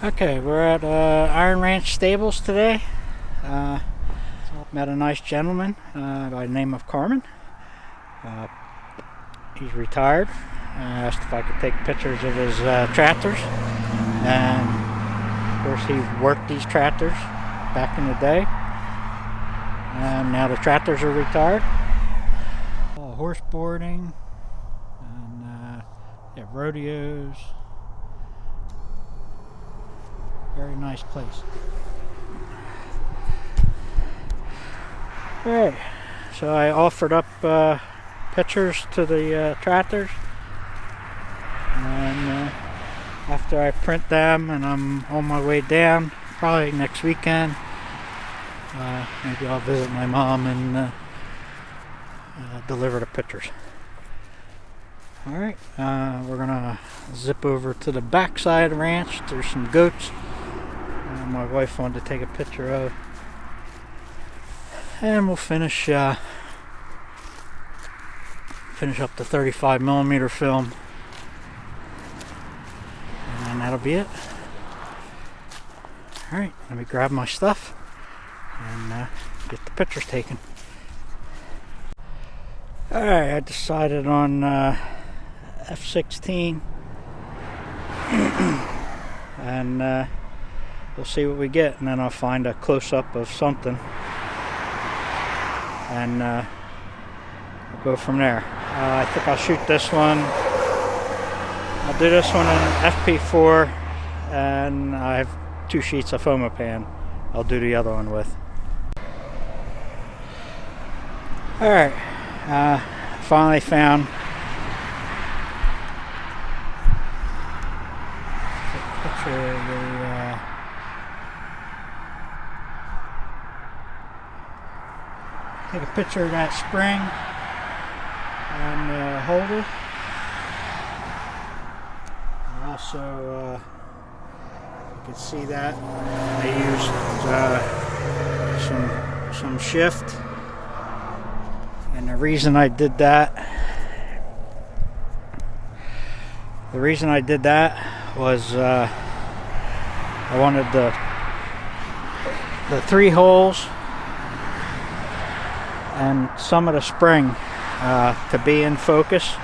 Okay, we're at Iron Ranch Stables today. Met a nice gentleman by the name of Carmen. He's retired. I asked if I could take pictures of his tractors, and of course he worked these tractors back in the day, and now the tractors are retired. Horse boarding and rodeos. Very nice place. Alright, so I offered up pictures to the tractors, and after I print them and I'm on my way down, probably next weekend, maybe I'll visit my mom and deliver the pictures. Alright, we're gonna zip over to the back side of the ranch. There's some goats my wife wanted to take a picture of, and we'll finish up the 35mm film, and then that'll be it. Alright, let me grab my stuff and get the pictures taken. Alright, I decided on F16 and we'll see what we get, and then I'll find a close-up of something and we'll go from there. I think I'll shoot this one. I'll do this one in FP4, and I have 2 sheets of Fomapan I'll do the other one with. Alright, finally found a picture of the take a picture of that spring and hold it. And also, you can see that I used some shift, and the reason I did that was I wanted the 3 holes and some of the spring to be in focus,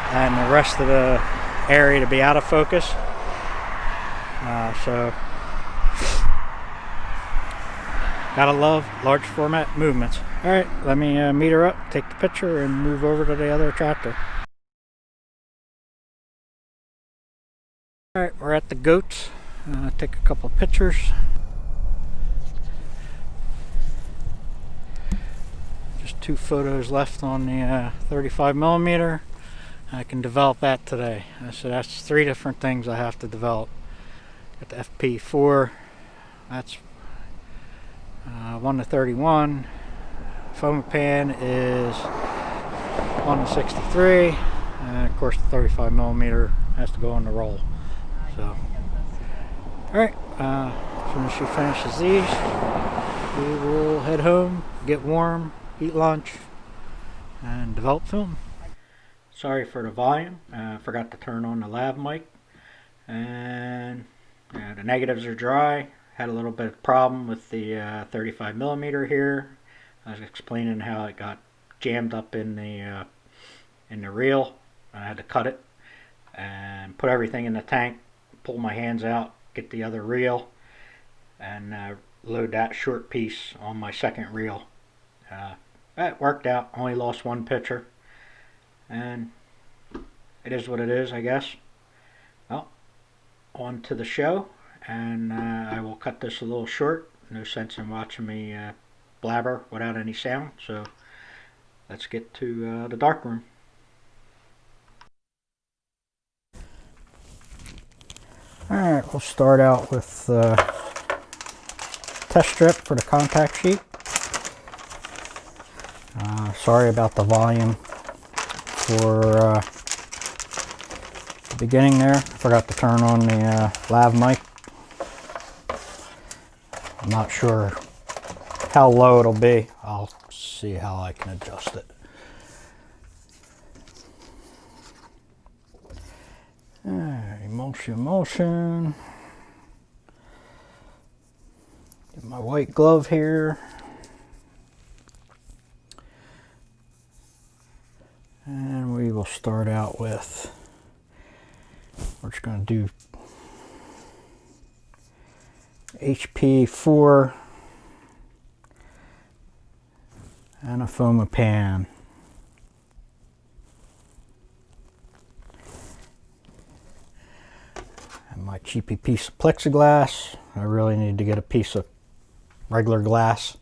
and the rest of the area to be out of focus. So gotta love large format movements. Alright, let me meet her up, take the picture, and move over to the other tractor. Alright, we're at the goats. Take a couple pictures. Just 2 photos left on the 35mm. I can develop that today. So that's 3 different things I have to develop. Got the FP4. That's 1:31. Fomapan is 1:63, and of course the 35mm has to go on the roll. So, alright, as soon as she finishes these, we will head home, get warm, eat lunch, and develop film. Sorry for the volume, forgot to turn on the lav mic, and the negatives are dry. Had a little bit of problem with the 35mm here. I was explaining how it got jammed up in the reel. I had to cut it and put everything in the tank, pull my hands out, get the other reel, and load that short piece on my second reel. That worked out. Only lost 1 picture, and it is what it is, I guess. Well, on to the show, and I will cut this a little short. No sense in watching me blabber without any sound, so let's get to the darkroom. Alright, we'll start out with test strip for the contact sheet. Sorry about the volume for the beginning there. I forgot to turn on the lav mic. I'm not sure how low it'll be. I'll see how I can adjust it. Emulsion. Get my white glove here. And we will start out with, we're just going to do HP4 and a foam pan. And my cheapy piece of plexiglass. I really need to get a piece of regular glass.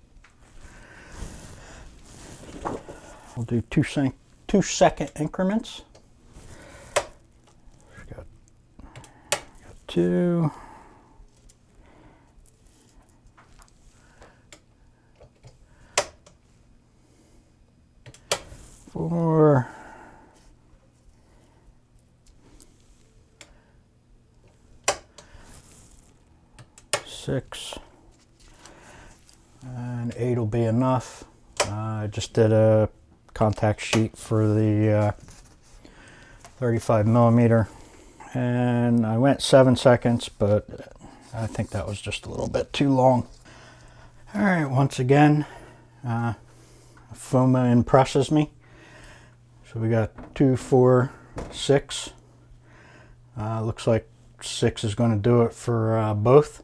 We'll do 2-second increments. Got 2. 4. 6. And 8 will be enough. I just did a contact sheet for the 35mm, and I went 7 seconds, but I think that was just a little bit too long. All right, once again, FOMA impresses me. So we got 2, 4, 6. Looks like 6 is going to do it for both.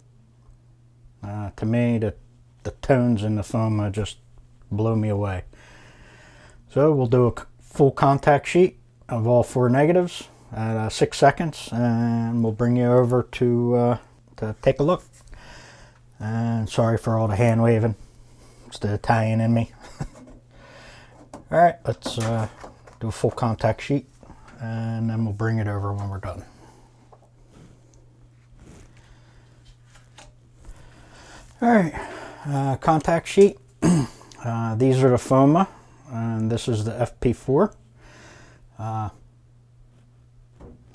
To me, the tones in the FOMA just blow me away. So we'll do a full contact sheet of all 4 negatives at 6 seconds, and we'll bring you over to take a look. And sorry for all the hand waving. It's the Italian in me. All right, let's do a full contact sheet, and then we'll bring it over when we're done. All right, contact sheet. These are the FOMA, and this is the FP4.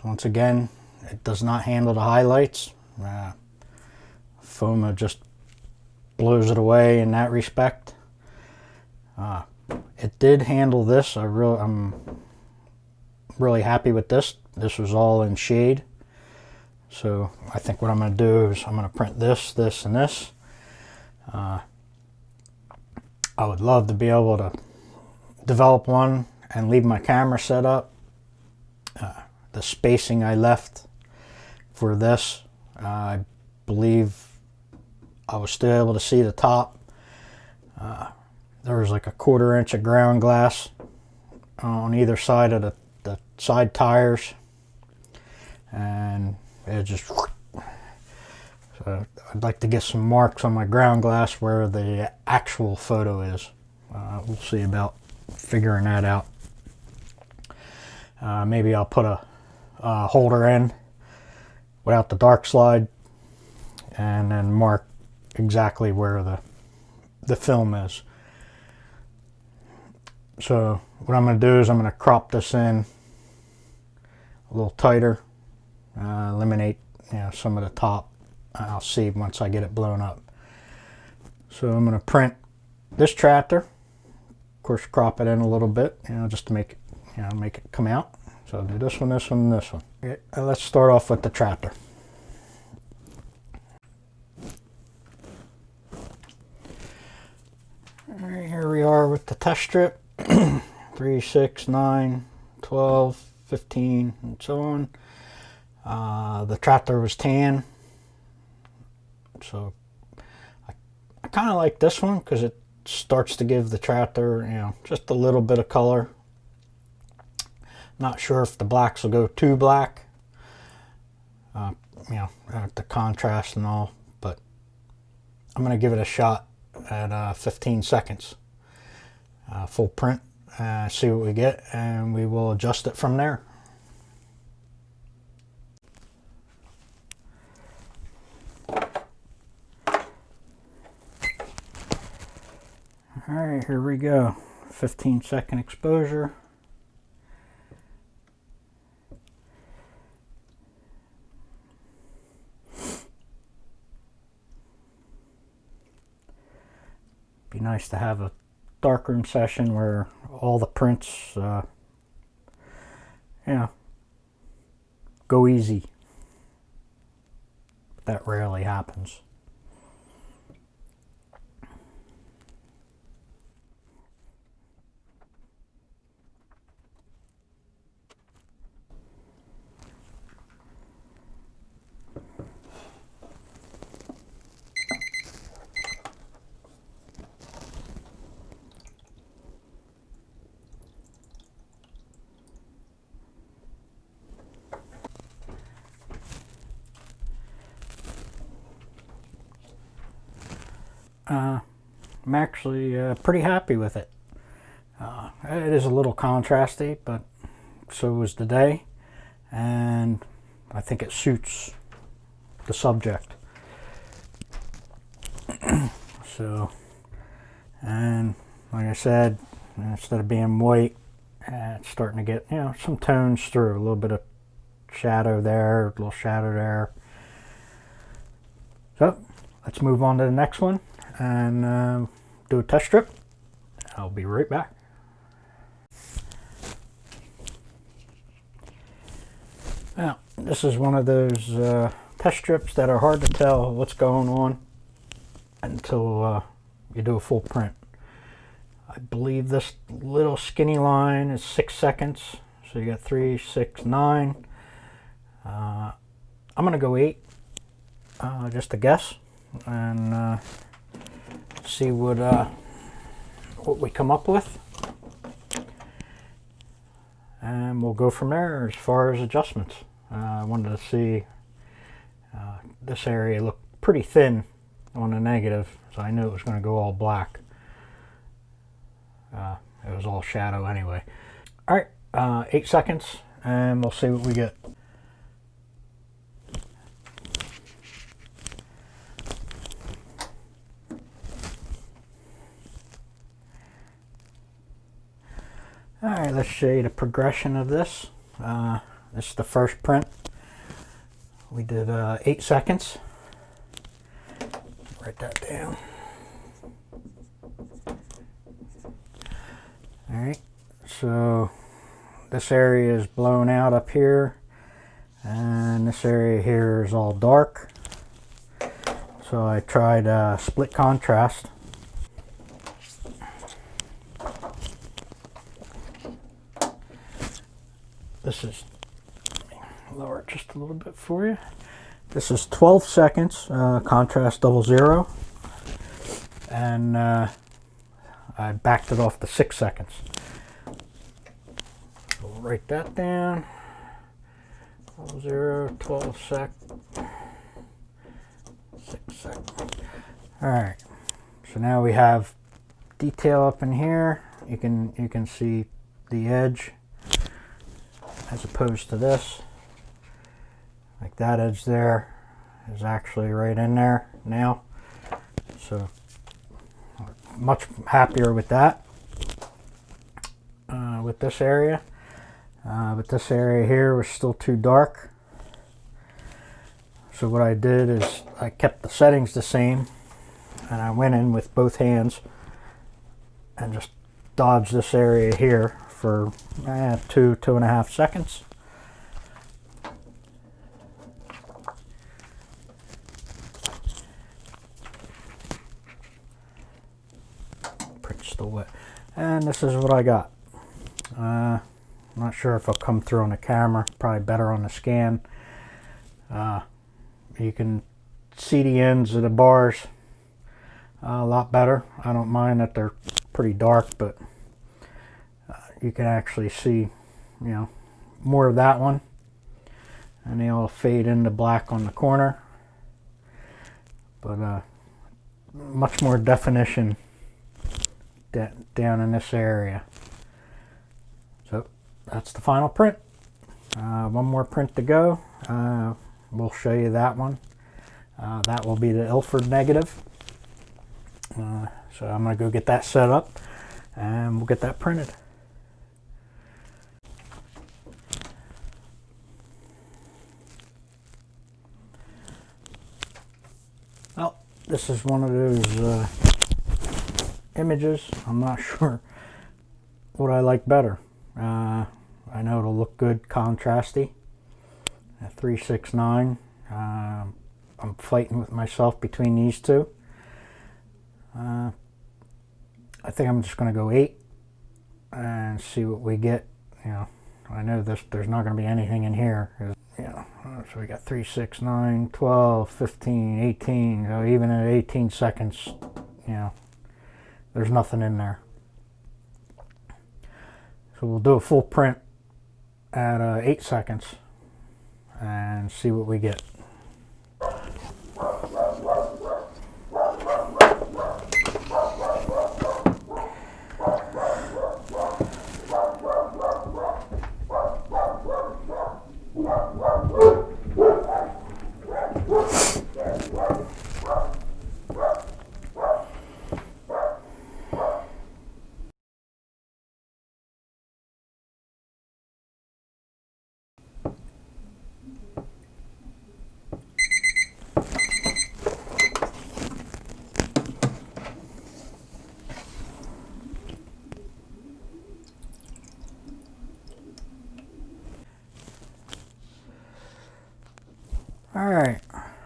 Once again, it does not handle the highlights. FOMA just blows it away in that respect. It did handle this. I'm really happy with this. This was all in shade. So I think what I'm going to do is I'm going to print this, this, and this. I would love to be able to develop one and leave my camera set up. The spacing I left for this, I believe I was still able to see the top. There was like a 1/4 inch of ground glass on either side of the side tires, and it just, so I'd like to get some marks on my ground glass where the actual photo is. We'll see about figuring that out. Maybe I'll put a holder in without the dark slide, and then mark exactly where the film is. So what I'm going to do is I'm going to crop this in a little tighter, eliminate some of the top. I'll see once I get it blown up. So I'm going to print this tractor. Of course, crop it in a little bit, just to make it, make it come out. So I'll do this one, this one, and this one. Okay, let's start off with the tractor. All right, here we are with the test strip. 3, 6, 9, 12, 15, and so on. The tractor was tan. So I kind of like this one because it starts to give the tractor, just a little bit of color. Not sure if the blacks will go too black, the contrast and all, but I'm going to give it a shot at 15 seconds. Full print, see what we get, and we will adjust it from there. All right, here we go. 15-second exposure. Be nice to have a darkroom session where all the prints, go easy. But that rarely happens. I'm actually pretty happy with it. It is a little contrasty, but so was the day, and I think it suits the subject. So, and like I said, instead of being white, it's starting to get, you know, some tones through. A little bit of shadow there, a little shadow there. So, let's move on to the next one and do a test strip. I'll be right back. Now, this is one of those test strips that are hard to tell what's going on until you do a full print. I believe this little skinny line is 6 seconds. So you got 3, 6, 9. I'm going to go 8, just to guess, and see what we come up with. And we'll go from there as far as adjustments. I wanted to see this area looked pretty thin on the negative, so I knew it was going to go all black. It was all shadow anyway. All right, 8 seconds, and we'll see what we get. All right, let's show you the progression of this. This is the first print. We did 8 seconds. Write that down. All right, so this area is blown out up here, and this area here is all dark. So I tried split contrast. This is, let me lower it just a little bit for you. This is 12 seconds, contrast 00, and I backed it off to 6 seconds. So we'll write that down. 0, 12 sec, 6 seconds. All right. So now we have detail up in here. You can see the edge as opposed to this. Like that edge there is actually right in there now. So much happier with that. With this area. But this area here was still too dark. So what I did is I kept the settings the same, and I went in with both hands and just dodged this area here for 2.5 seconds. Print's still wet. And this is what I got. I'm not sure if it'll come through on the camera, probably better on the scan. You can see the ends of the bars a lot better. I don't mind that they're pretty dark, but you can actually see, you know, more of that one, and they all fade into black on the corner, but much more definition down in this area. So that's the final print. One more print to go. We'll show you that one. That will be the Ilford negative. So I'm going to go get that set up, and we'll get that printed. Well, this is one of those images. I'm not sure what I like better. I know it'll look good contrasty. 369. I'm fighting with myself between these two. I think I'm just going to go 8 and see what we get. You know, I know there's not going to be anything in here. You know, so we got 3, 6, 9, 12, 15, 18. So even at 18 seconds, you know, there's nothing in there. So we'll do a full print at 8 seconds and see what we get.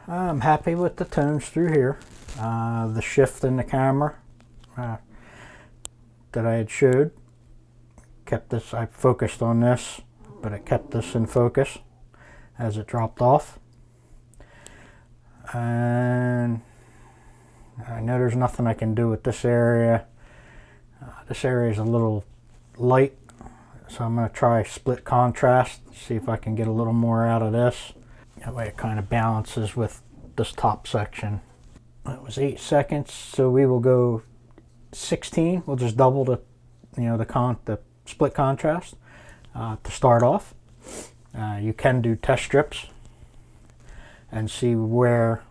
I'm happy with the tones through here. The shift in the camera that I had showed kept this, I focused on this, but it kept this in focus as it dropped off. And I know there's nothing I can do with this area. This area is a little light, so I'm going to try split contrast, see if I can get a little more out of this. That way it kind of balances with this top section. That was 8 seconds, so we will go 16. We'll just double the, the split contrast to start off. You can do test strips and see where,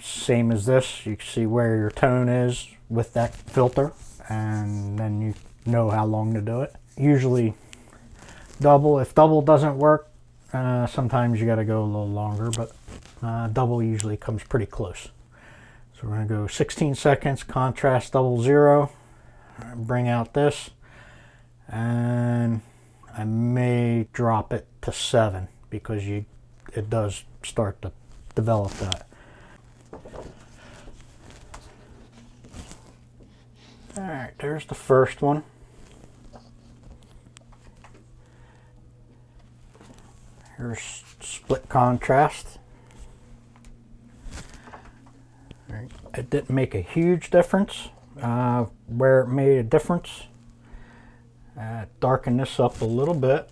same as this, you can see where your tone is with that filter, and then you know how long to do it. Usually double. If double doesn't work, sometimes you got to go a little longer, but double usually comes pretty close. So we're going to go 16 seconds, contrast double 0, bring out this, and I may drop it to 7 because it does start to develop that. Alright, there's the first one. Here's split contrast. It didn't make a huge difference. Where it made a difference, darken this up a little bit,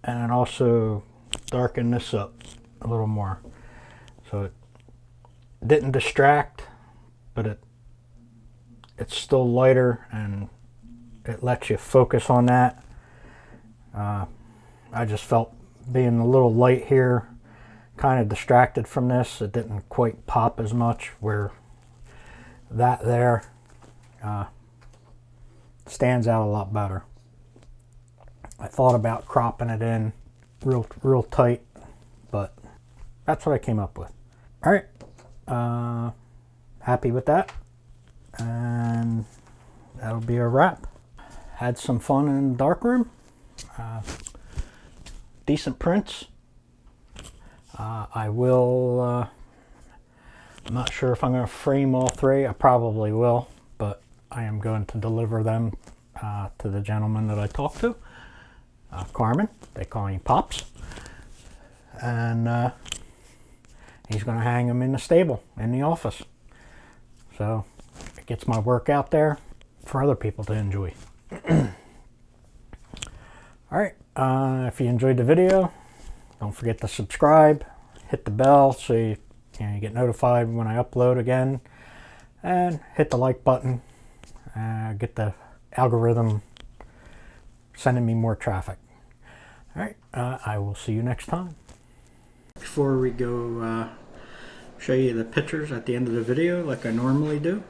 and also darken this up a little more. So it didn't distract, but it's still lighter, and it lets you focus on that. I just felt being a little light here kind of distracted from this. It didn't quite pop as much, where that there stands out a lot better. I thought about cropping it in real tight, but that's what I came up with. All right, happy with that, and that'll be a wrap. Had some fun in the darkroom. Decent prints. I will, I'm not sure if I'm going to frame all 3. I probably will, but I am going to deliver them to the gentleman that I talked to, Carmen. They call him Pops. And he's going to hang them in the stable, in the office. So it gets my work out there for other people to enjoy. Alright, if you enjoyed the video, don't forget to subscribe, hit the bell so you get notified when I upload again, and hit the like button, get the algorithm sending me more traffic. Alright, I will see you next time. Before we go show you the pictures at the end of the video like I normally do,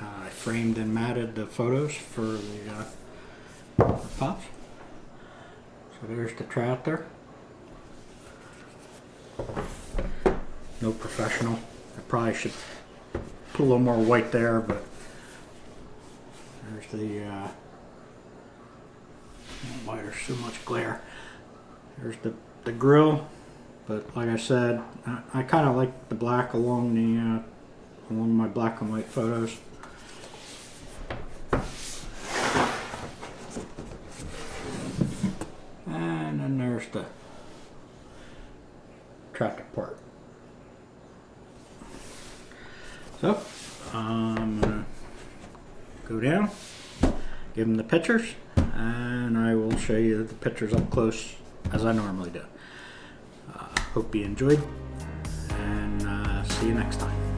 I framed and matted the photos for the Pops. So there's the trout there. No professional. I probably should put a little more white there, but there's the why there's so much glare. There's the grill, but like I said, I kind of like the black along my black and white photos. And then there's the tractor part. So I'm gonna go down, give them the pictures, and I will show you the pictures up close as I normally do. Hope you enjoyed, and see you next time.